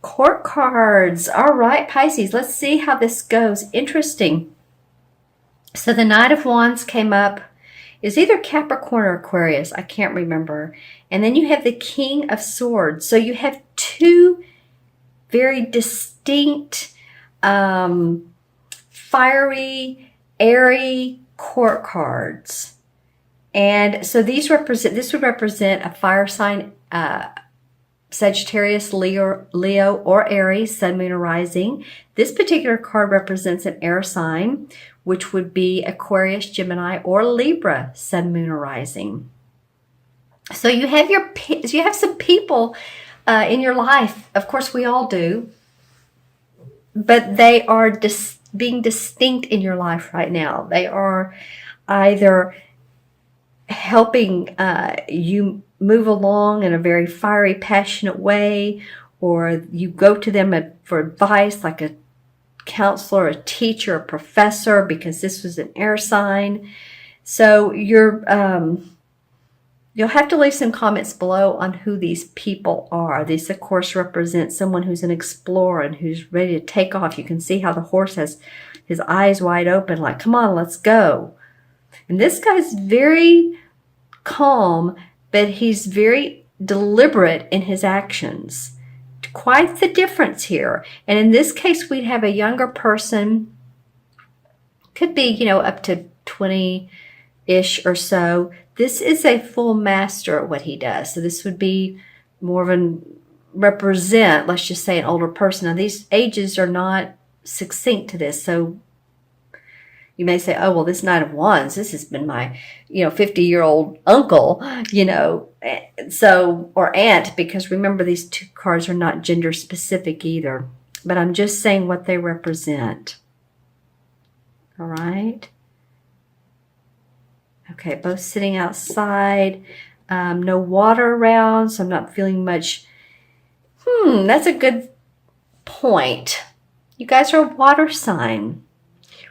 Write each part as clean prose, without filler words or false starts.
Court cards. All right, Pisces, let's see how this goes. Interesting. So the Knight of Wands came up. Is either Capricorn or Aquarius. I can't remember. And then you have the King of Swords. So you have two very distinct, fiery, airy court cards. And so this would represent a fire sign, Sagittarius, Leo, or Aries, Sun, Moon, or Rising. This particular card represents an air sign, which would be Aquarius, Gemini, or Libra, Sun, Moon, or Rising. So you have some people in your life. Of course, we all do, but they are being distinct in your life right now. They are either helping you move along in a very fiery, passionate way, or you go to them for advice, like a counselor, a teacher, a professor, because this was an air sign. So you'll have to leave some comments below on who these people are. These, of course, represent someone who's an explorer and who's ready to take off. You can see how the horse has his eyes wide open, like, come on, let's go. And this guy's very calm, but he's very deliberate in his actions. Quite the difference here. And in this case, we'd have a younger person, could be, up to 20-ish or so. This is a full master at what he does. So this would be more of let's just say, an older person. Now, these ages are not succinct to this. So you may say, oh, well, this Knight of Wands, this has been my, 50-year-old uncle, or aunt, because remember, these two cards are not gender specific either. But I'm just saying what they represent. All right. Okay, both sitting outside. No water around, so I'm not feeling much. That's a good point. You guys are a water sign.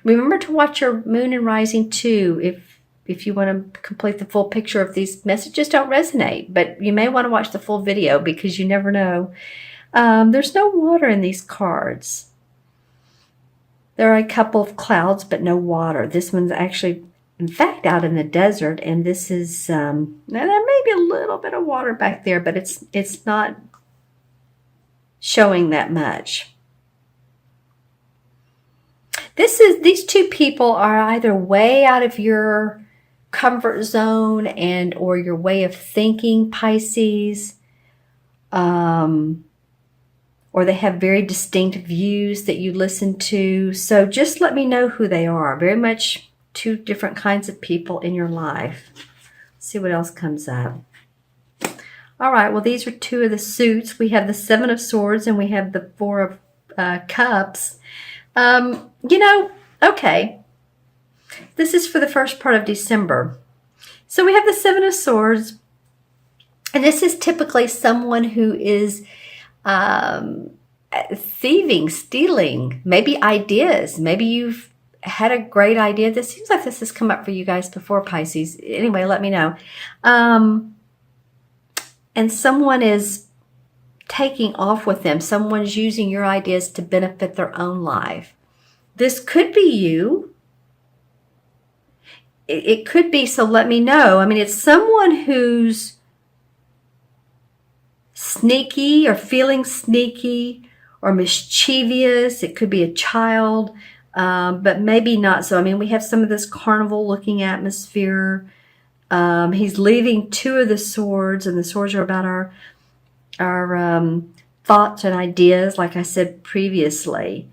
Remember to watch your moon and rising too if you want to complete the full picture if these messages don't resonate. But you may want to watch the full video because you never know. There's no water in these cards. There are a couple of clouds, but no water. This one's actually, in fact, out in the desert. And this is, now there may be a little bit of water back there, but it's not showing that much. These two people are either way out of your comfort zone or your way of thinking, Pisces, or they have very distinct views that you listen to. So just let me know who they are. Very much two different kinds of people in your life. Let's see what else comes up. All right, well, these are two of the suits. We have the Seven of Swords and we have the Four of Cups. Okay, this is for the first part of December. So we have the Seven of Swords, and this is typically someone who is thieving, stealing, maybe ideas. Maybe you've had a great idea. This seems like this has come up for you guys before, Pisces. Anyway, let me know. And someone is taking off with them. Someone's using your ideas to benefit their own life. This could be you. It could be, so let me know. I mean, it's someone who's sneaky or feeling sneaky or mischievous. It could be a child, but maybe not so. I mean, we have some of this carnival-looking atmosphere. He's leaving two of the swords, and the swords are about our thoughts and ideas, like I said previously.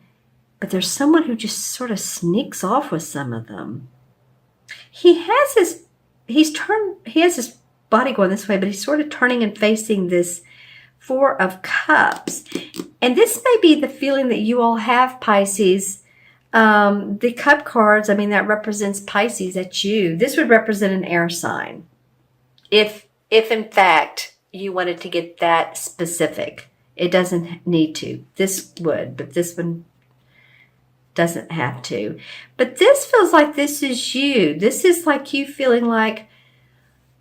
But there's someone who just sort of sneaks off with some of them. He has his body going this way, but he's sort of turning and facing this Four of Cups. And this may be the feeling that you all have, Pisces. The Cup cards, I mean, that represents Pisces. That's you. This would represent an air sign. If in fact you wanted to get that specific. It doesn't need to. This would, but this one doesn't have to. But this feels like this is you. This is like you feeling like,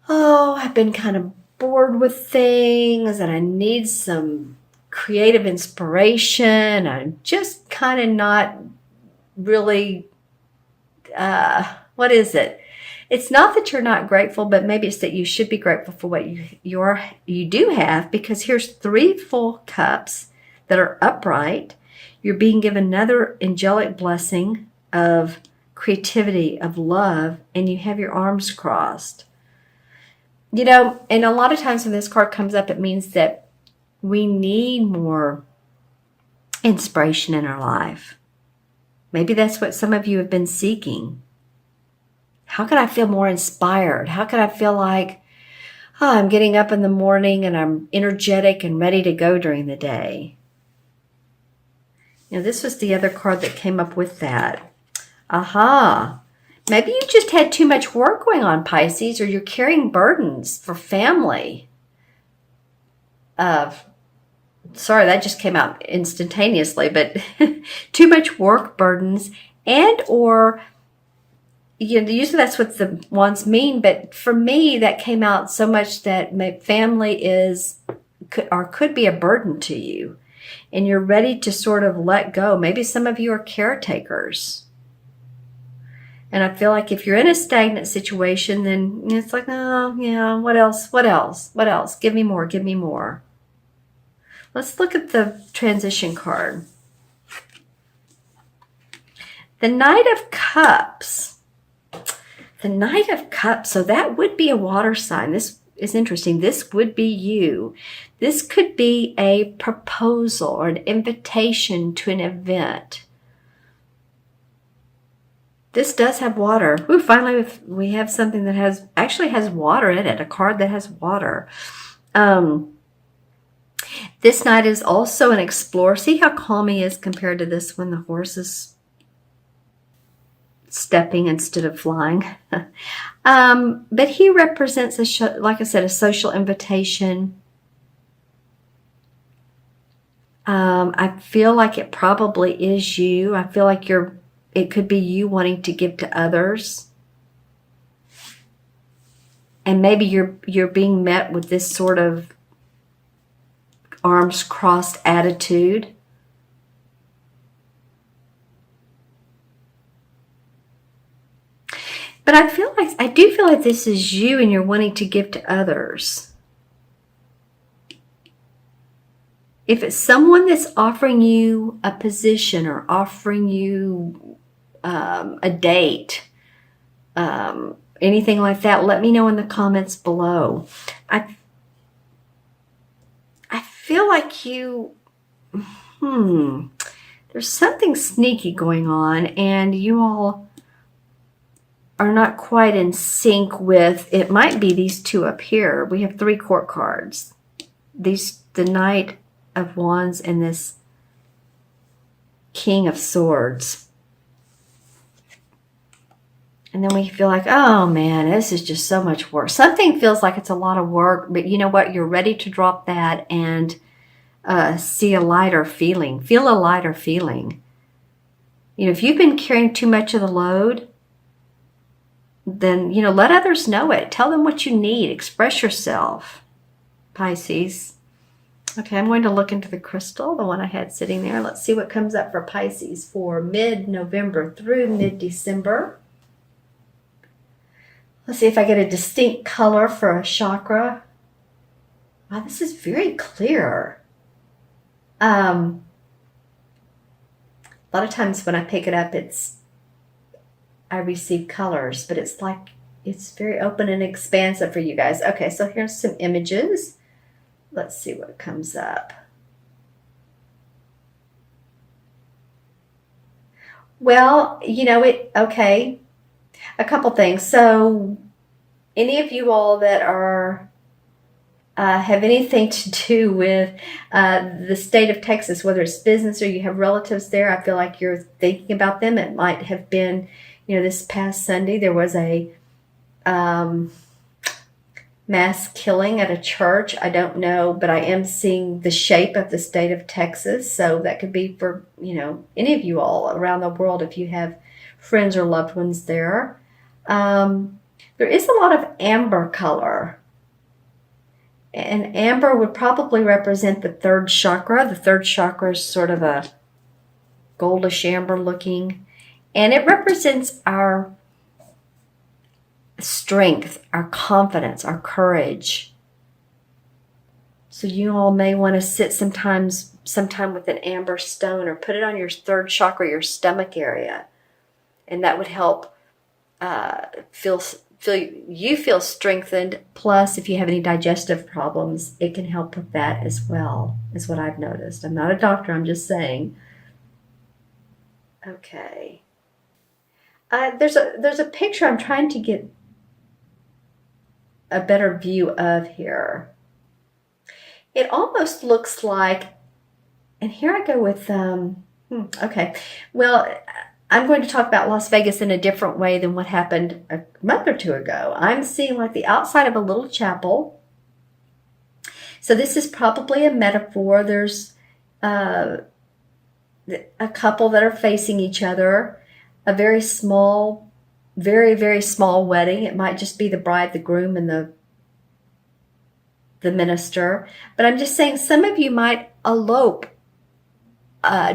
oh, I've been kind of bored with things and I need some creative inspiration. I'm just kind of not really, what is it? It's not that you're not grateful, but maybe it's that you should be grateful for what you do have, because here's 3 full cups that are upright. You're being given another angelic blessing of creativity, of love, and you have your arms crossed. You know, and a lot of times when this card comes up, it means that we need more inspiration in our life. Maybe that's what some of you have been seeking. How can I feel more inspired? How can I feel like, oh, I'm getting up in the morning and I'm energetic and ready to go during the day? You know, this was the other card that came up with that. Aha. Maybe you just had too much work going on, Pisces, or you're carrying burdens for family. Sorry, that just came out instantaneously, but too much work burdens, and or, you know, usually that's what the ones mean, but for me, that came out so much that family could be a burden to you, and you're ready to sort of let go. Maybe some of you are caretakers. And I feel like if you're in a stagnant situation, then it's like, oh, yeah, what else? What else? What else? Give me more. Give me more. Let's look at the transition card. The Knight of Cups. The Knight of Cups. So that would be a water sign. This is interesting. This would be you. This could be a proposal or an invitation to an event. This does have water. Ooh, finally we have something that actually has water in it, a card that has water. This knight is also an explorer. See how calm he is compared to this one? The horse is stepping instead of flying. But he represents, like I said, a social invitation. I feel like it probably is you. I feel like it could be you wanting to give to others. And maybe you're being met with this sort of arms crossed attitude. But I do feel like this is you and you're wanting to give to others. If it's someone that's offering you a position or offering you a date, anything like that, let me know in the comments below. I feel like there's something sneaky going on, and you all are not quite in sync with, it might be these two up here. We have 3 court cards. The Knight of Wands and this King of Swords. And then we feel like, oh man, this is just so much work. Something feels like it's a lot of work, but you know what? You're ready to drop that and see a lighter feeling. Feel a lighter feeling. You know, if you've been carrying too much of the load, then, you know, let others know it. Tell them what you need. Express yourself, Pisces. Okay, I'm going to look into the crystal, the one I had sitting there. Let's see what comes up for Pisces for mid-November through mid-December. Let's see if I get a distinct color for a chakra. Wow, this is very clear. A lot of times when I pick it up, I receive colors, but it's like, it's very open and expansive for you guys. Okay, so here's some images. Let's see what comes up. Well, you know, okay. A couple things. So any of you all that are have anything to do with the state of Texas, whether it's business or you have relatives there, I feel like you're thinking about them. It might have been, you know, this past Sunday there was a mass killing at a church. I don't know, but I am seeing the shape of the state of Texas. So that could be for, you know, any of you all around the world if you have friends or loved ones there. There is a lot of amber color. And amber would probably represent the third chakra. The third chakra is sort of a goldish amber looking. And it represents our strength, our confidence, our courage. So you all may want to sit sometime with an amber stone or put it on your third chakra, your stomach area. And that would help feel strengthened. Plus, if you have any digestive problems, it can help with that as well, is what I've noticed. I'm not a doctor, I'm just saying. Okay. There's a picture I'm trying to get a better view of here. It almost looks like, and here I go with, okay. Well, I'm going to talk about Las Vegas in a different way than what happened a month or two ago. I'm seeing like the outside of a little chapel. So this is probably a metaphor. There's a couple that are facing each other, a very small, very, very small wedding. It might just be the bride, the groom, and the minister. But I'm just saying some of you might elope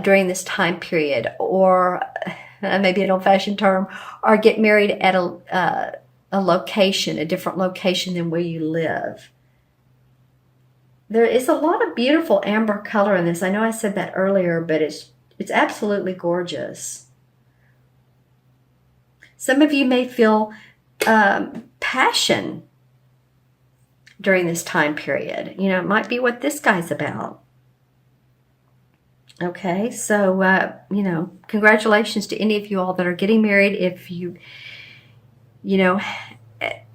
during this time period, or maybe an old-fashioned term, or get married at a location, a different location than where you live. There is a lot of beautiful amber color in this. I know I said that earlier, but it's absolutely gorgeous. Some of you may feel passion during this time period. You know, it might be what this guy's about. Okay, so, you know, congratulations to any of you all that are getting married. If you know,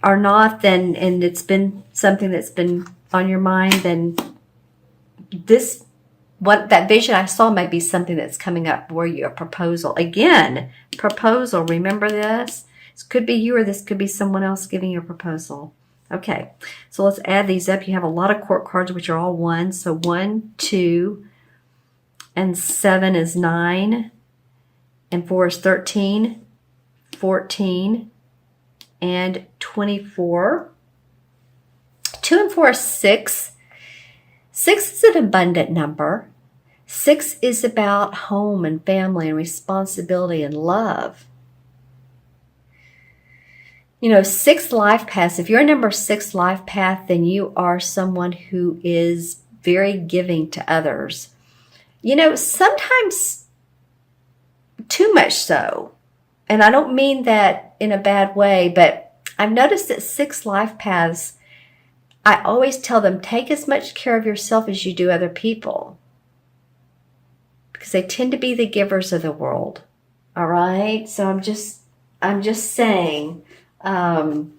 are not, then, and it's been something that's been on your mind, then that vision I saw might be something that's coming up for you, a proposal. Again, proposal, remember this? This could be you, or this could be someone else giving you a proposal. Okay, so let's add these up. You have a lot of court cards, which are all 1. So 1, 2, and 7 is 9, and 4 is 13, 14, and 24. 2 and 4 is 6. 6 is an abundant number. 6 is about home and family and responsibility and love. You know, 6 life paths. If you're a number 6 life path, then you are someone who is very giving to others. You know, sometimes too much so. And I don't mean that in a bad way, but I've noticed that 6 life paths, I always tell them, take as much care of yourself as you do other people. Because they tend to be the givers of the world. All right? So I'm just saying, you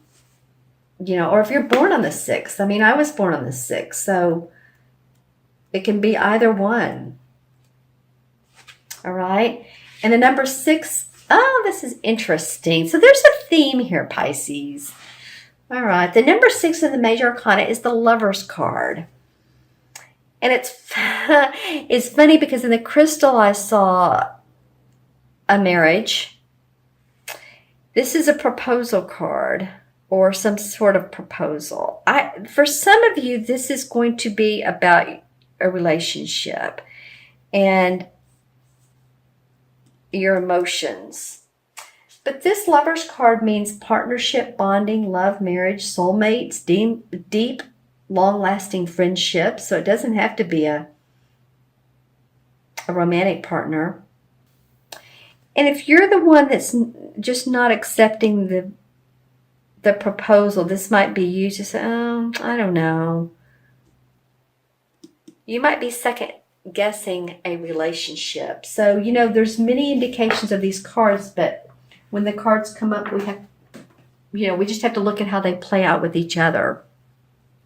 know, or if you're born on the 6th. I mean, I was born on the 6th, so it can be either one. All right? And the number 6, oh, this is interesting. So there's a theme here, Pisces. All right. The number 6 in the major arcana is the Lover's card. And it's funny because in the crystal I saw a marriage. This is a proposal card or some sort of proposal. For some of you, this is going to be about a relationship and your emotions. But this Lover's card means partnership, bonding, love, marriage, soulmates, deep, long-lasting friendships. So it doesn't have to be a romantic partner. And if you're the one that's just not accepting the proposal, this might be you just say, oh, I don't know. You might be second guessing a relationship. So, you know, there's many indications of these cards, but when the cards come up, we just have to look at how they play out with each other.